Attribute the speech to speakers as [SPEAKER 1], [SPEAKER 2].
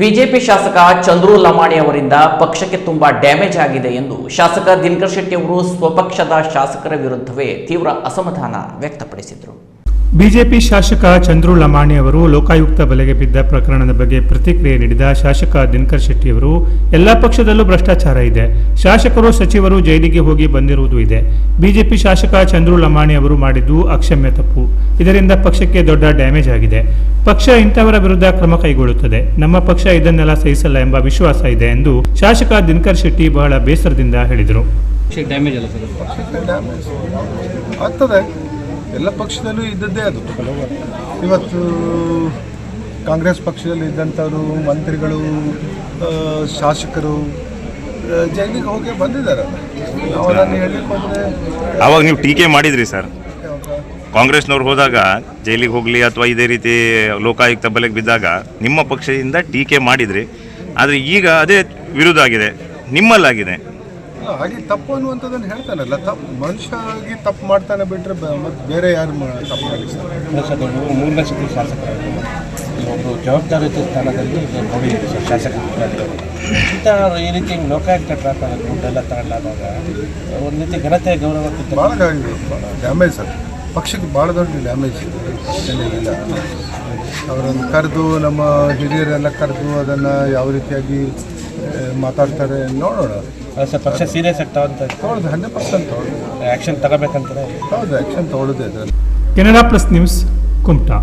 [SPEAKER 1] BJP ಶಾಸಕ ಚಂದ್ರು ಲಮಾಣಿ ಅವರಿಂದ ಪಕ್ಷಕ್ಕೆ ತುಂಬಾ ಡ್ಯಾಮೇಜ್ ಆಗಿದೆ ಎಂದು ಶಾಸಕ ದಿನಕರ್ ಶೆಟ್ಟಿ ಅವರು ಸ್ವಪಕ್ಷದ ಶಾಸಕರ ವಿರುದ್ಧವೇ ತೀವ್ರ ಅಸಮಾಧಾನ ವ್ಯಕ್ತಪಡಿಸಿದರು.
[SPEAKER 2] ಬಿಜೆಪಿ ಶಾಸಕ ಚಂದ್ರು ಲಮಾಣಿ ಅವರು ಲೋಕಾಯುಕ್ತ ಬಲೆಗೆ ಬಿದ್ದ ಪ್ರಕರಣದ ಬಗ್ಗೆ ಪ್ರತಿಕ್ರಿಯೆ ನೀಡಿದ ಶಾಸಕ ದಿನಕರ್ ಶೆಟ್ಟಿ ಅವರು, ಎಲ್ಲಾ ಪಕ್ಷದಲ್ಲೂ ಭ್ರಷ್ಟಾಚಾರ ಇದೆ, ಶಾಸಕರು ಸಚಿವರು ಜೈಲಿಗೆ ಹೋಗಿ ಬಂದಿರುವುದು ಇದೆ. ಬಿಜೆಪಿ ಶಾಸಕ ಚಂದ್ರು ಲಮಾಣಿ ಅವರು ಮಾಡಿದ್ದು ಅಕ್ಷಮ್ಯ ತಪ್ಪು. ಇದರಿಂದ ಪಕ್ಷಕ್ಕೆ ದೊಡ್ಡ ಡ್ಯಾಮೇಜ್ ಆಗಿದೆ. ಪಕ್ಷ ಇಂಥವರ ವಿರುದ್ಧ ಕ್ರಮ ಕೈಗೊಳ್ಳುತ್ತದೆ. ನಮ್ಮ ಪಕ್ಷ ಇದನ್ನೆಲ್ಲ ಸಹಿಸಲ್ಲ ಎಂಬ ವಿಶ್ವಾಸ ಇದೆ ಎಂದು ಶಾಸಕ ದಿನಕರ್ ಶೆಟ್ಟಿ ಬಹಳ ಬೇಸರದಿಂದ ಹೇಳಿದರು.
[SPEAKER 3] ಎಲ್ಲ ಪಕ್ಷದಲ್ಲೂ ಇದ್ದದ್ದೇ ಅದು. ಇವತ್ತು ಕಾಂಗ್ರೆಸ್ ಪಕ್ಷದಲ್ಲಿ ಇದ್ದಂಥವರು ಮಂತ್ರಿಗಳು, ಶಾಸಕರು ಜೈಲಿಗೆ ಹೋಗಿ ಬಂದಿದ್ದಾರೆ. ನಾವು ಅದನ್ನು ಹೇಳಲಿಕ್ಕೆ ಹೋದರೆ
[SPEAKER 4] ಆವಾಗ ನೀವು ಟೀಕೆ ಮಾಡಿದ್ರಿ ಸರ್. ಕಾಂಗ್ರೆಸ್ನವ್ರು ಹೋದಾಗ ಜೈಲಿಗೆ ಹೋಗಲಿ ಅಥವಾ ಇದೇ ರೀತಿ ಲೋಕಾಯುಕ್ತ ಬಲೆಗೆ ಬಿದ್ದಾಗ ನಿಮ್ಮ ಪಕ್ಷದಿಂದ ಟೀಕೆ ಮಾಡಿದ್ರಿ. ಆದರೆ ಈಗ ಅದೇ ವಿರುದ್ಧ ಆಗಿದೆ, ನಿಮ್ಮಲ್ಲಾಗಿದೆ.
[SPEAKER 3] ಹಾಗೆ ತಪ್ಪು ಅನ್ನುವಂಥದ್ದನ್ನು ಹೇಳ್ತಾನಲ್ಲ, ತಪ್ಪು ಮನುಷ್ಯವಾಗಿ ತಪ್ಪು ಮಾಡ್ತಾನೆ ಬಿಟ್ಟರೆ ಮತ್ತು ಬೇರೆ ಯಾರು ತಪ್ಪು ಮಾಡಿ
[SPEAKER 5] ಸರ್. ಮೂರನೇ ಸತಿ ಶಾಸಕರಾಗಿ ಒಬ್ಬರು ಜವಾಬ್ದಾರಿಯುತ ಸ್ಥಾನದಲ್ಲಿ ನೋಡಿದ್ದೀವಿ ಸರ್. ಶಾಸಕರು ಇಂಥ ಈ ರೀತಿ ಲೋಕಾಯುಕ್ತ ಪ್ರಕಾರ ದುಡ್ಡೆಲ್ಲ ತಗೊಳ್ಳಾದಾಗ ಒಂದು ರೀತಿ ಘನತೆ ಗೌರವ
[SPEAKER 3] ಭಾಳ ಡ್ಯಾಮೇಜ್ ಸರ್. ಪಕ್ಷಕ್ಕೆ ಭಾಳ ದೊಡ್ಡ ಡ್ಯಾಮೇಜ್ ಇಲ್ಲ. ಅವರನ್ನು ಕರೆದು ನಮ್ಮ ಹಿರಿಯರೆಲ್ಲ ಕರೆದು ಅದನ್ನು ಯಾವ ರೀತಿಯಾಗಿ ಮಾತಾಡ್ತಾರೆ ನೋಡೋಣ.
[SPEAKER 5] ಸರ್, ಪಕ್ಷ ಸೀರಿಯಸ್ ಆಗ್ತಾ ಅಂತ
[SPEAKER 3] 100%
[SPEAKER 5] ಆ್ಯಕ್ಷನ್ ತಗೋಬೇಕಂತಾರೆ.
[SPEAKER 3] ಹೌದು, ಆ್ಯಕ್ಷನ್ ತೊಗೊಳ್ಳೋದೇ ಅದರಲ್ಲಿ.
[SPEAKER 2] Canara plus news, Kumta.